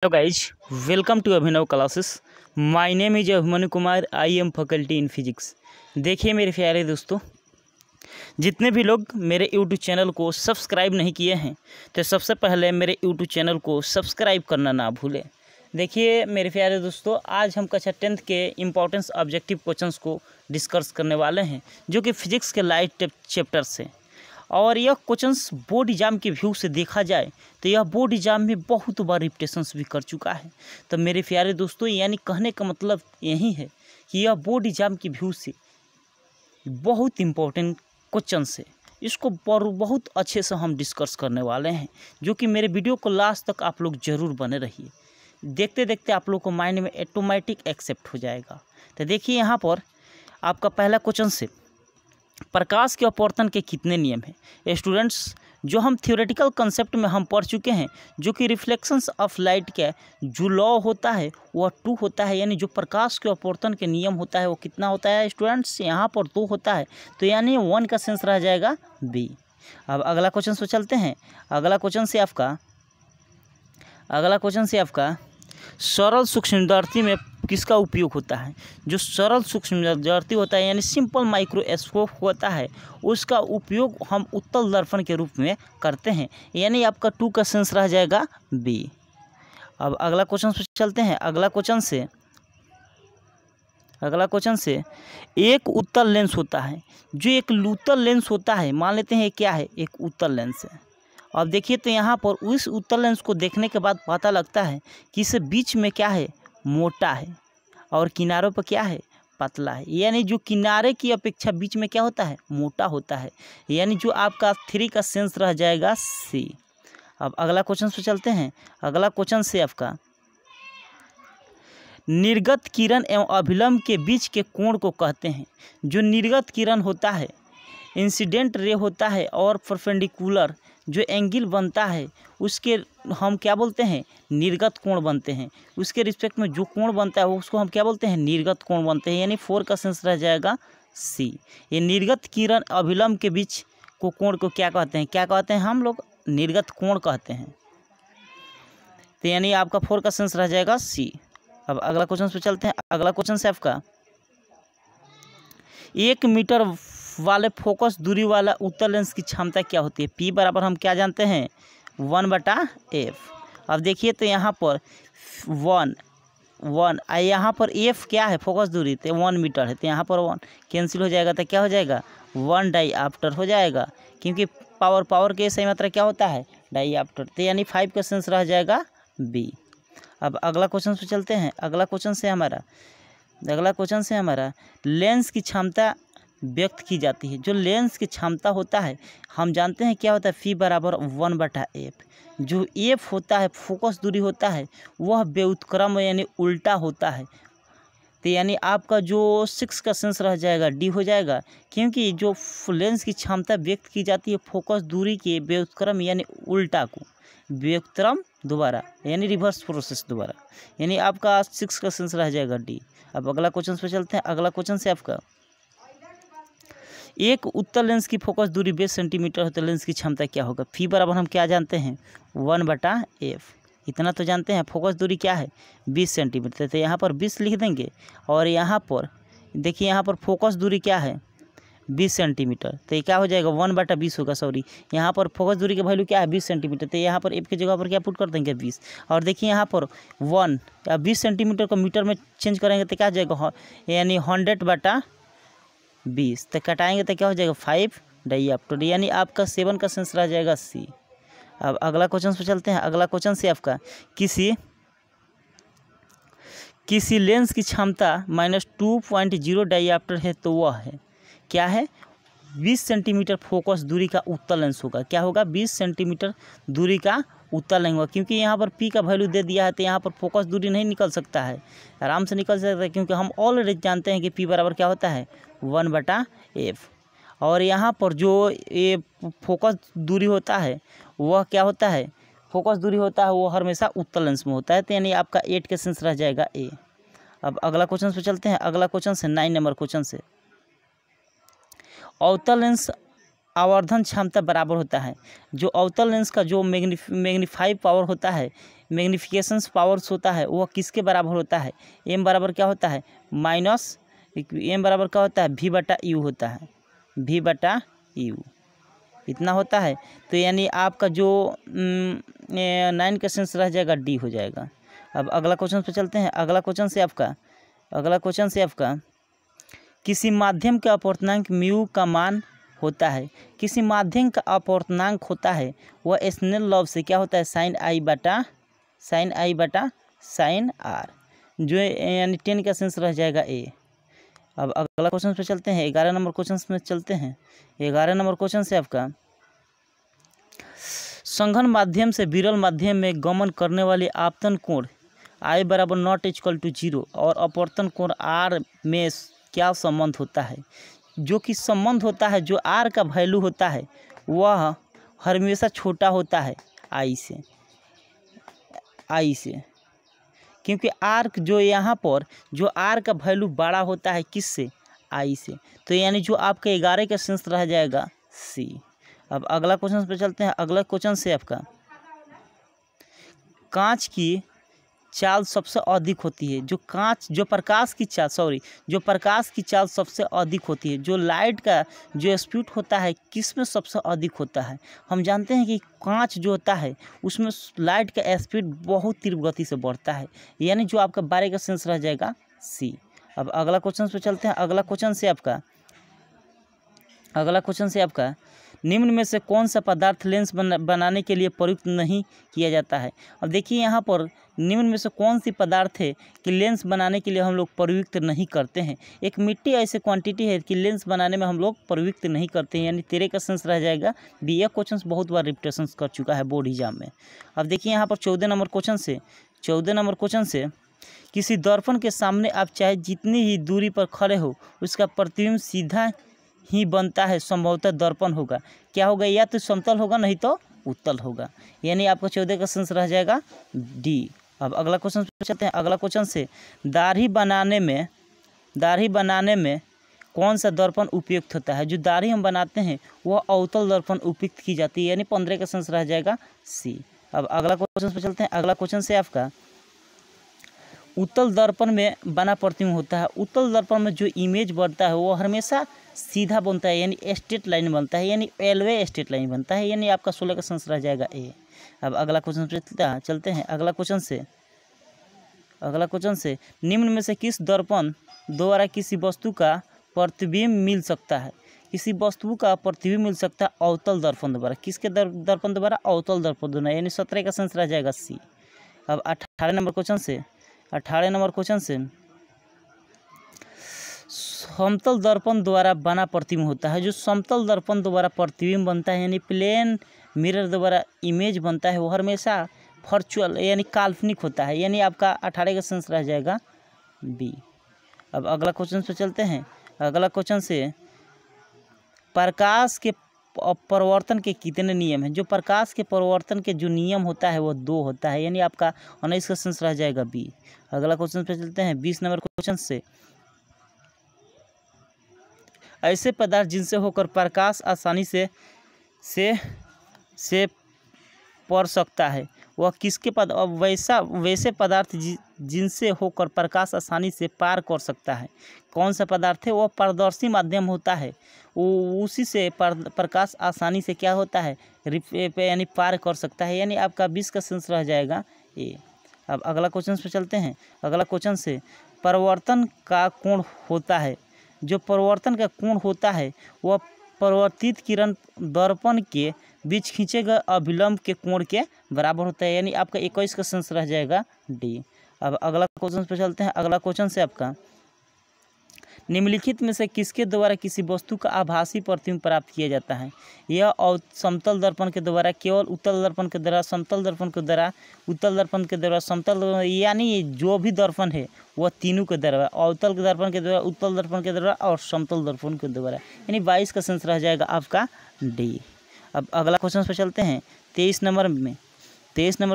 Hello guys, welcome to Abhinav classes. My name is Abhimanyu Kumar. I am faculty in physics. देखिए मेरे प्यारे दोस्तों, जितने भी लोग मेरे यूट्यूब चैनल को सब्सक्राइब नहीं किए हैं तो सबसे पहले मेरे यूट्यूब चैनल को सब्सक्राइब करना ना भूलें। देखिए मेरे प्यारे दोस्तों, आज हम कक्षा 10th के इम्पोर्टेंस ऑब्जेक्टिव क्वेश्चंस को डिस्कस करने वाले हैं, जो कि फिजिक्स के लाइट चैप्टर से। और यह क्वेश्चंस बोर्ड एग्जाम के व्यू से देखा जाए तो यह बोर्ड एग्जाम में बहुत बार रिपीटेशंस भी कर चुका है। तो मेरे प्यारे दोस्तों, यानी कहने का मतलब यही है कि यह बोर्ड एग्जाम के व्यू से बहुत इम्पोर्टेंट क्वेश्चंस है। इसको बहुत अच्छे से हम डिस्कस करने वाले हैं, जो कि मेरे वीडियो को लास्ट तक आप लोग ज़रूर बने रहिए। देखते देखते आप लोग को माइंड में ऑटोमेटिक एक्सेप्ट हो जाएगा। तो देखिए यहाँ पर आपका पहला क्वेश्चन से, प्रकाश के अपवर्तन के कितने नियम हैं? स्टूडेंट्स, जो हम थ्योरेटिकल कंसेप्ट में हम पढ़ चुके हैं, जो कि रिफ्लेक्शंस ऑफ लाइट का जो लॉ होता है वह 2 होता है। यानी जो प्रकाश के अपवर्तन के नियम होता है वो कितना होता है स्टूडेंट्स? यहाँ पर 2 होता है, तो यानी 1 का सेंस रह जाएगा बी। अब अगला क्वेश्चन से चलते हैं। अगला क्वेश्चन से आपका सरल सूक्ष्मदर्शी में किसका उपयोग होता है? जो सरल सूक्ष्मदर्शी होता है यानी सिंपल माइक्रोस्कोप होता है, उसका उपयोग हम उत्तल दर्पण के रूप में करते हैं। यानी आपका 2 का सेंस रह जाएगा बी। अब अगला क्वेश्चन से चलते हैं। अगला क्वेश्चन से एक उत्तल लेंस होता है, जो एक लूतल लेंस होता है, मान लेते हैं क्या है, एक उत्तल लेंस है। अब देखिए तो यहाँ पर उस उत्तल लेंस को देखने के बाद पता लगता है कि इस बीच में क्या है, मोटा है, और किनारों पर क्या है, पतला है। यानी जो किनारे की अपेक्षा बीच में क्या होता है, मोटा होता है। यानी जो आपका 3 का सेंस रह जाएगा सी। अब अगला क्वेश्चन पे चलते हैं। अगला क्वेश्चन से आपका निर्गत किरण एवं अभिलंब के बीच के कोण को कहते हैं। जो निर्गत किरण होता है, इंसिडेंट रे होता है, और परपेंडिकुलर जो एंगल बनता है उसके हम क्या बोलते हैं, निर्गत कोण बनते हैं। उसके रिस्पेक्ट में जो कोण बनता है उसको हम क्या बोलते हैं, निर्गत कोण बनते हैं। यानी 4 का सेंस रह जाएगा सी। ये निर्गत किरण अभिलंब के बीच को कोण को क्या कहते हैं? क्या कहते हैं हम लोग? निर्गत कोण कहते हैं। तो यानी आपका 4 का सेंस रह जाएगा सी। अब अगला क्वेश्चन पे चलते हैं। अगला क्वेश्चन से आपका 1 मीटर वाले फोकस दूरी वाला उत्तल लेंस की क्षमता क्या होती है? P बराबर हम क्या जानते हैं, 1/f। अब देखिए तो यहाँ पर 1 यहाँ पर f क्या है, फोकस दूरी, तो 1 मीटर है, तो यहाँ पर 1 कैंसिल हो जाएगा, तो क्या हो जाएगा, 1 डाईऑप्टर हो जाएगा। क्योंकि पावर के सही मात्रा क्या होता है, डाईऑप्टर। तो यानी 5 का सेंस रह जाएगा बी। अब अगला क्वेश्चन पे चलते हैं। अगला क्वेश्चन से हमारा लेंस की क्षमता व्यक्त की जाती है। जो लेंस की क्षमता होता है हम जानते हैं क्या होता है, फी बराबर 1/f। जो एफ होता है, फोकस दूरी होता है, वह व्युत्क्रम यानी उल्टा होता है। तो यानी आपका जो 6 का सेंस रह जाएगा डी हो जाएगा। क्योंकि जो लेंस की क्षमता व्यक्त की जाती है फोकस दूरी के व्युत्क्रम यानी उल्टा को, व्युत्क्रम दोबारा यानी रिवर्स प्रोसेस दोबारा, यानी आपका 6 का सेंस रह जाएगा डी। अब अगला क्वेश्चन पे चलते हैं। अगला क्वेश्चन से आपका एक उत्तल लेंस की फोकस दूरी 20 सेंटीमीटर है, तो लेंस की क्षमता क्या होगा? फी बराबर हम क्या जानते हैं, 1/f। इतना तो जानते हैं। फोकस दूरी क्या है, 20 सेंटीमीटर, तो यहाँ पर 20 लिख देंगे। और यहाँ पर देखिए, यहाँ पर फोकस दूरी क्या है, 20 सेंटीमीटर, तो ये क्या हो जाएगा, 1/20 होगा। सॉरी, यहाँ पर फोकस दूरी का वैल्यू क्या है, 20 सेंटीमीटर, तो यहाँ पर एफ की जगह पर क्या पुट कर देंगे, 20। और देखिए यहाँ पर 1 या 20 सेंटीमीटर को मीटर में चेंज करेंगे तो क्या हो जाएगा, यानी 100/20। तो कटाएंगे तो क्या हो जाएगा, 5 डाईऑप्टर। यानी आपका 7 का सेंस रह जाएगा सी। अब अगला क्वेश्चन पे चलते हैं। अगला क्वेश्चन से आपका किसी लेंस की क्षमता -2.0 डाईऑप्टर है, तो वह है क्या है, 20 सेंटीमीटर फोकस दूरी का उत्तल लेंस होगा। क्या होगा, 20 सेंटीमीटर दूरी का उत्तल लेंस होगा। क्योंकि यहाँ पर पी का वैल्यू दे दिया है, तो यहाँ पर फोकस दूरी नहीं निकल सकता है, आराम से निकल सकता है। क्योंकि हम ऑलरेडी जानते हैं कि पी बराबर क्या होता है, 1/f। और यहाँ पर जो ये फोकस दूरी होता है वह क्या होता है, फोकस दूरी होता है वो हमेशा उत्तल लेंस में होता है। तो यानी आपका 8 का सेंस रह जाएगा ए। अब अगला क्वेश्चन पे चलते हैं। अगला क्वेश्चन से 9 नंबर क्वेश्चन से, अवतल लेंस आवर्धन क्षमता बराबर होता है। जो अवतल लेंस का जो मैग्नीफाई पावर होता है मैग्नीफिकेशन पावर्स होता है वह किसके बराबर होता है? एम बराबर क्या होता है? माइनस एम बराबर क्या होता है? वी बटा यू होता है, वी बटा यू इतना होता है। तो यानी आपका जो 9 का सेंस रह जाएगा डी हो जाएगा। अब अगला क्वेश्चन पे चलते हैं। अगला क्वेश्चन से आपका किसी माध्यम का अपवर्तनांक म्यू का मान होता है, किसी माध्यम का अपवर्तनांक होता है वह स्नेल लॉ से क्या होता है? साइन आई बटा साइन आर, जो यानी 10 का सेंस रह जाएगा ए। अब अगला क्वेश्चन पे चलते हैं। 11 नंबर क्वेश्चन में चलते हैं। 11 नंबर क्वेश्चन से आपका संघन माध्यम से विरल माध्यम में गमन करने वाले आपतन कोण आई बराबर नॉट इक्वल टू 0 और अपवर्तन कोण आर में क्या संबंध होता है? जो कि संबंध होता है, जो आर का वैल्यू होता है वह हमेशा छोटा होता है आई से, क्योंकि आर जो यहाँ पर जो आर का वैल्यू बड़ा होता है किससे? आई से। तो यानी जो आपका 11 का सेंस रह जाएगा सी। अब अगला क्वेश्चन पे चलते हैं। अगला क्वेश्चन से आपका कांच की चाल सबसे अधिक होती है, जो प्रकाश की चाल सबसे अधिक होती है, जो लाइट का जो स्पीड होता है किस में सबसे अधिक होता है? हम जानते हैं कि कांच जो होता है उसमें लाइट का स्पीड बहुत तीव्र गति से बढ़ता है, यानी जो आपका 12 का सेंस रह जाएगा सी। अब अगला क्वेश्चन पे चलते हैं। अगला क्वेश्चन से आपका निम्न में से कौन सा पदार्थ लेंस बनाने के लिए प्रयुक्त नहीं किया जाता है? अब देखिए यहाँ पर निम्न में से कौन सी पदार्थ है कि लेंस बनाने के लिए हम लोग प्रयुक्त नहीं करते हैं? एक मिट्टी ऐसे क्वांटिटी है कि लेंस बनाने में हम लोग प्रयुक्त नहीं करते हैं, यानी 13 का सेंस रह जाएगा बी। यह क्वेश्चन बहुत बार रिपीटेशन कर चुका है बोर्ड एग्जाम में। अब देखिए यहाँ पर 14 नंबर क्वेश्चन से किसी दर्पण के सामने आप चाहे जितनी ही दूरी पर खड़े हो उसका प्रतिबिंब सीधा ही बनता है, संभवतः दर्पण होगा। क्या होगा? या तो समतल होगा नहीं तो उत्तल होगा, यानी आपका 14 का सेंस रह जाएगा डी। अब अगला क्वेश्चन पे चलते हैं। अगला क्वेश्चन से दाढ़ी बनाने में कौन सा दर्पण उपयुक्त होता है? जो दाढ़ी हम बनाते हैं वह अवतल दर्पण उपयुक्त की जाती है, यानी 15 का सेंस रह जाएगा सी। अब अगला क्वेश्चन पे चलते हैं। अगला क्वेश्चन से आपका उत्तल दर्पण में बना प्रतिबिंब होता है। उत्तल दर्पण में जो इमेज बनता है वो हमेशा सीधा बनता है, यानी स्ट्रेट लाइन बनता है, यानी एलवे स्ट्रेट लाइन बनता है, यानी आपका 16 का सेंस रह जाएगा ए। अब अगला क्वेश्चन पे चलते हैं। अगला क्वेश्चन से निम्न में से किस दर्पण द्वारा किसी वस्तु का प्रतिबिंब मिल सकता है? किसी वस्तु का प्रतिबिंब मिल सकता है अवतल दर्पण द्वारा। किसके दर्पण द्वारा? अवतल दर्पण द्वारा, यानी 17 का सेंस रह जाएगा सी। अब 18 नंबर क्वेश्चन से समतल दर्पण द्वारा बना प्रतिबिंब होता है। जो समतल दर्पण द्वारा प्रतिबिंब बनता है, यानी प्लेन मिरर द्वारा इमेज बनता है, वो हमेशा वर्चुअल यानी काल्पनिक होता है, यानी आपका 18 का सेंस रह जाएगा बी। अब अगला क्वेश्चन पे चलते हैं। अगला क्वेश्चन से प्रकाश के परिवर्तन के कितने नियम हैं? जो प्रकाश के परिवर्तन के जो नियम होता है वो 2 होता है, यानी आपका 19 का सेंस रह जाएगा बी। अगला क्वेश्चन पे चलते हैं। 20 नंबर क्वेश्चन से ऐसे पदार्थ जिनसे होकर प्रकाश आसानी से पड़ सकता है वह किसके पद वैसे पदार्थ जिनसे होकर प्रकाश आसानी से पार कर सकता है कौन सा पदार्थ है? वह पारदर्शी माध्यम होता है, वो उसी से प्रकाश आसानी से क्या होता है यानी पार कर सकता है, यानी आपका 20 का सेंस रह जाएगा ए। अब अगला क्वेश्चन पे चलते हैं। अगला क्वेश्चन से परिवर्तन का कोण होता है। जो परिवर्तन का कोण होता है वह परिवर्तित किरण दर्पण के बीच खींचे गए अभिलंब के कोण के बराबर होता है, यानी आपका 21 का सेंस रह जाएगा डी। अब अगला क्वेश्चन पे चलते हैं। अगला क्वेश्चन से आपका निम्नलिखित में से किसके द्वारा किसी वस्तु का आभासी प्रतिबिंब प्राप्त किया जाता है? यह समतल दर्पण के द्वारा, केवल उत्तल दर्पण के द्वारा, समतल दर्पण के द्वारा, उत्तल दर्पण के द्वारा, समतल, यानी जो भी दर्पण है वह तीनों के द्वारा, अवतल के दर्पण के द्वारा, उत्तल दर्पण के द्वारा और समतल दर्पण के द्वारा, यानी 22 का सेंस रह जाएगा आपका डी। अब अगला क्वेश्चन पे चलते हैं। 23 नंबर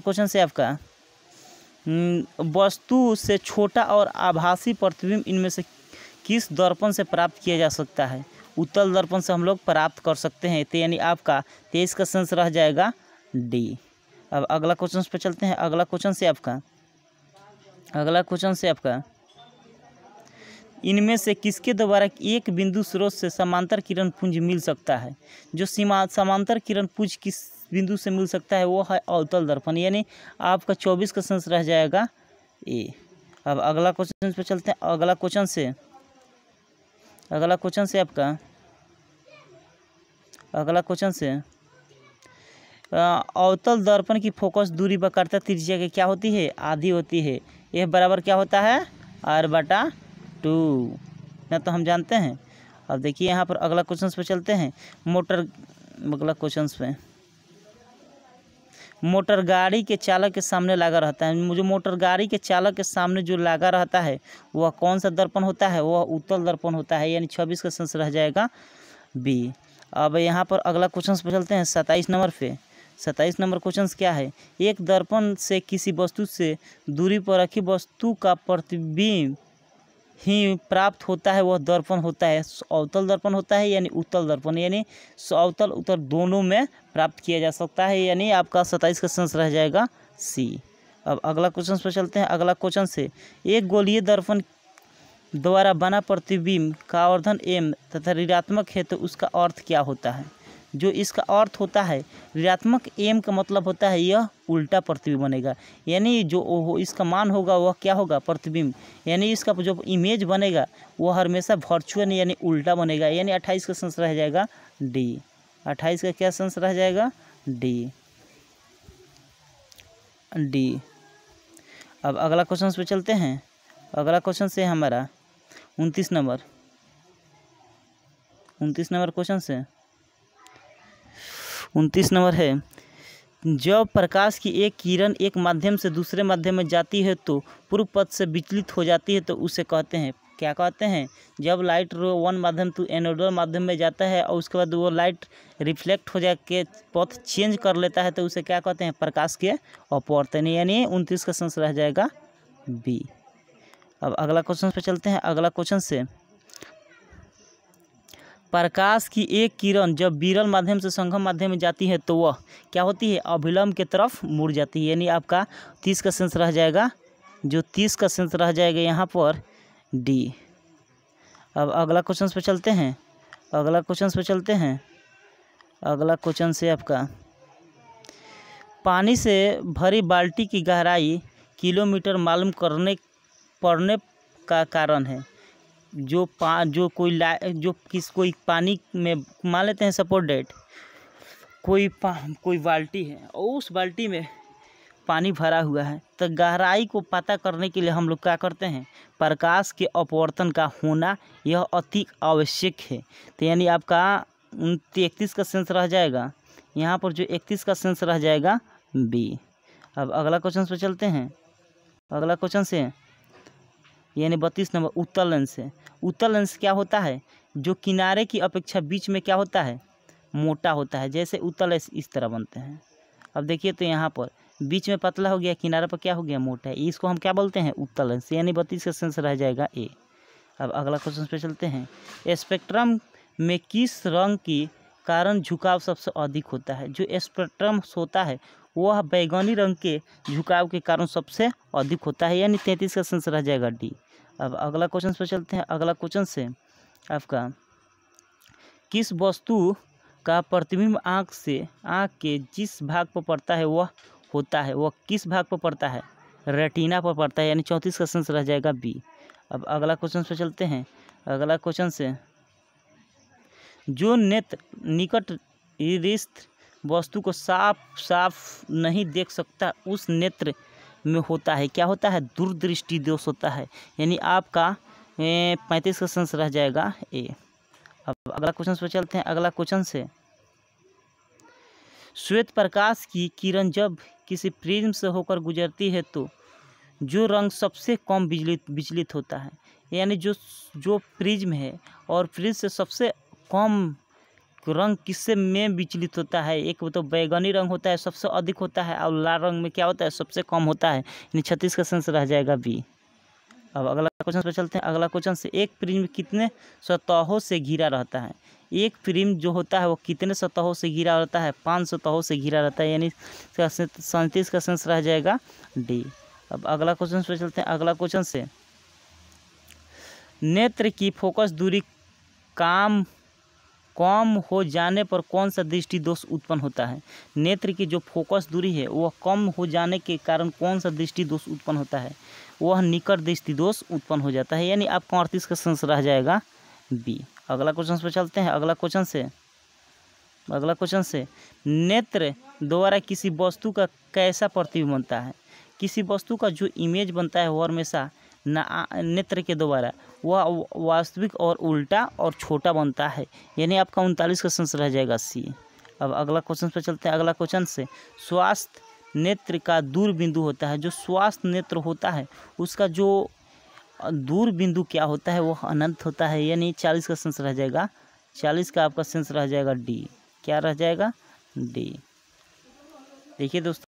क्वेश्चन से आपका वस्तु से छोटा और आभासी प्रतिबिंब इनमें से किस दर्पण से प्राप्त किया जा सकता है? उत्तल दर्पण से हम लोग प्राप्त कर सकते हैं, तो यानी आपका 23 का सेंस रह जाएगा डी। अब अगला क्वेश्चन पे चलते हैं। अगला क्वेश्चन से आपका इनमें से किसके द्वारा एक बिंदु स्रोत से समांतर किरण पुंज मिल सकता है? जो समांतर किरण पुंज किस बिंदु से मिल सकता है वो है अवतल दर्पण, यानी आपका 24 का सेंस रह जाएगा ए। अब अगला क्वेश्चन पे चलते हैं। अगला क्वेश्चन से अवतल दर्पण की फोकस दूरी वक्रता त्रिज्या की क्या होती है? आधी होती है। यह बराबर क्या होता है? r/2। ना तो हम जानते हैं। अब देखिए यहाँ पर अगला क्वेश्चन पे चलते हैं। मोटर गाड़ी के चालक के सामने लगा रहता है। जो मोटर गाड़ी के चालक के सामने जो लगा रहता है वह कौन सा दर्पण होता है? वह उत्तल दर्पण होता है, यानी 26 का सेंस रह जाएगा बी। अब यहाँ पर अगला क्वेश्चन पे चलते हैं 27 नंबर पे। 27 नंबर क्वेश्चन क्या है? एक दर्पण से किसी वस्तु से दूरी पर रखी वस्तु का प्रतिबिंब ही प्राप्त होता है, वह दर्पण होता है अवतल दर्पण होता है, यानी उत्तल दर्पण, यानी अवतल उत्तल दोनों में प्राप्त किया जा सकता है, यानी आपका 27 का सेंस रह जाएगा सी। अब अगला क्वेश्चन पर चलते हैं। अगला क्वेश्चन से एक गोलीय दर्पण द्वारा बना प्रतिबिंब का आवर्धन m तथा ऋणात्मक है तो उसका अर्थ क्या होता है? जो इसका अर्थ होता है ऋणात्मक m का मतलब होता है यह उल्टा प्रतिबिंब बनेगा, यानी जो इसका मान होगा वह क्या होगा? प्रतिबिंब, यानी इसका जो इमेज बनेगा वह हमेशा वर्चुअल यानी उल्टा बनेगा, यानी 28 का सेंस रह जाएगा डी। 28 का क्या सेंस रह जाएगा? डी। अब अगला क्वेश्चन पे चलते हैं। अगला क्वेश्चन से हमारा 29 नंबर क्वेश्चन से 29 नंबर है। जब प्रकाश की एक किरण एक माध्यम से दूसरे माध्यम में जाती है तो पूर्व पथ से विचलित हो जाती है तो उसे कहते हैं क्या कहते हैं? जब लाइट वन माध्यम टू एनोडल माध्यम में जाता है और उसके बाद वो लाइट रिफ्लेक्ट हो जाके पथ चेंज कर लेता है तो उसे क्या कहते हैं? प्रकाश के अपवर्तन, यानी 29 का सेंस रह जाएगा बी। अब अगला क्वेश्चन पे चलते हैं। अगला क्वेश्चन से प्रकाश की एक किरण जब विरल माध्यम से संगम माध्यम में जाती है तो वह क्या होती है? अभिलंब की तरफ मुड़ जाती है, यानी आपका 30 का सेंस रह जाएगा। जो 30 का सेंस रह जाएगा यहाँ पर डी। अब अगला क्वेश्चन पे चलते हैं। अगला क्वेश्चन से आपका पानी से भरी बाल्टी की गहराई किलोमीटर मालूम पड़ने का कारण है। कोई पानी में मान लेते हैं सपोज डेट कोई बाल्टी है और उस बाल्टी में पानी भरा हुआ है तो गहराई को पता करने के लिए हम लोग क्या करते हैं? प्रकाश के अपवर्तन का होना यह अति आवश्यक है। तो यानी आपका 31 का सेंस रह जाएगा यहाँ पर, जो 31 का सेंस रह जाएगा बी। अब अगला क्वेश्चन पे चलते हैं। अगला क्वेश्चन से यानी 32 नंबर उत्तल लेंस है। उत्तल लेंस क्या होता है? जो किनारे की अपेक्षा बीच में क्या होता है? मोटा होता है। जैसे उत्तल लेंस इस तरह बनते हैं। अब देखिए तो यहाँ पर बीच में पतला हो गया, किनारे पर क्या हो गया? मोटा है। इसको हम क्या बोलते हैं? उत्तल लेंस, यानी 32 का सेंस रह जाएगा ए। अब अगला क्वेश्चन पे चलते हैं। स्पेक्ट्रम में किस रंग की कारण झुकाव सबसे अधिक होता है? जो स्पेक्ट्रम होता है वह बैगनी रंग के झुकाव के कारण सबसे अधिक होता है, यानी 33 का सेंस रह जाएगा डी। अब अगला क्वेश्चन पे चलते हैं। अगला क्वेश्चन से आपका किस वस्तु का प्रतिबिंब आँख के जिस भाग पर पड़ता है वह किस भाग पर पड़ता है? रेटिना पर पड़ता है, यानी 34 का सेंस रह जाएगा बी। अब अगला क्वेश्चन पे चलते हैं। अगला क्वेश्चन से जो नेत्र निकट स्थित वस्तु को साफ नहीं देख सकता उस नेत्र में होता है क्या होता है? दूरदृष्टि दोष होता है, यानी आपका 35 का सेंस रह जाएगा ए। अब अगला क्वेश्चन पे चलते हैं। अगला क्वेश्चन से श्वेत प्रकाश की किरण जब किसी प्रिज्म से होकर गुजरती है तो जो रंग सबसे कम विचलित होता है, यानी जो प्रिज्म है और प्रिज्म से सबसे कम रंग किससे में विचलित होता है? एक तो बैगनी रंग होता है सबसे अधिक होता है और लाल रंग में क्या होता है? सबसे कम होता है, यानी 36 का सेंस रह जाएगा बी। अब अगला क्वेश्चन पे चलते हैं। अगला क्वेश्चन से एक प्रिज्म कितने सतहों से घिरा रहता है? एक प्रिज्म जो होता है वो कितने सतहों से घिरा रहता है? 5 सतहों से घिरा रहता है, यानी 37 का सेंस रह जाएगा डी। अब अगला क्वेश्चन पे चलते हैं। अगला क्वेश्चन से नेत्र की फोकस दूरी कम हो जाने पर कौन सा दृष्टि दोष उत्पन्न होता है? नेत्र की जो फोकस दूरी है वह कम हो जाने के कारण कौन सा दृष्टि दोष उत्पन्न होता है? वह निकट दृष्टि दोष उत्पन्न हो जाता है, यानी आपका 38 का सेंस रह जाएगा बी। अगला क्वेश्चन पे चलते हैं। अगला क्वेश्चन से नेत्र द्वारा किसी वस्तु का कैसा प्रतिबिंब बनता है? किसी वस्तु का जो इमेज बनता है वो हमेशा नेत्र के द्वारा वह वास्तविक और उल्टा और छोटा बनता है, यानी आपका 39 का सेंस रह जाएगा सी। अब अगला क्वेश्चन पे चलते हैं। अगला क्वेश्चन से स्वास्थ्य नेत्र का दूर बिंदु होता है, जो स्वास्थ्य नेत्र होता है उसका जो दूर बिंदु क्या होता है? वो अनंत होता है, यानी 40 का सेंस रह जाएगा। 40 का आपका सेंस रह जाएगा डी। क्या रह जाएगा? डी। देखिए दोस्तों,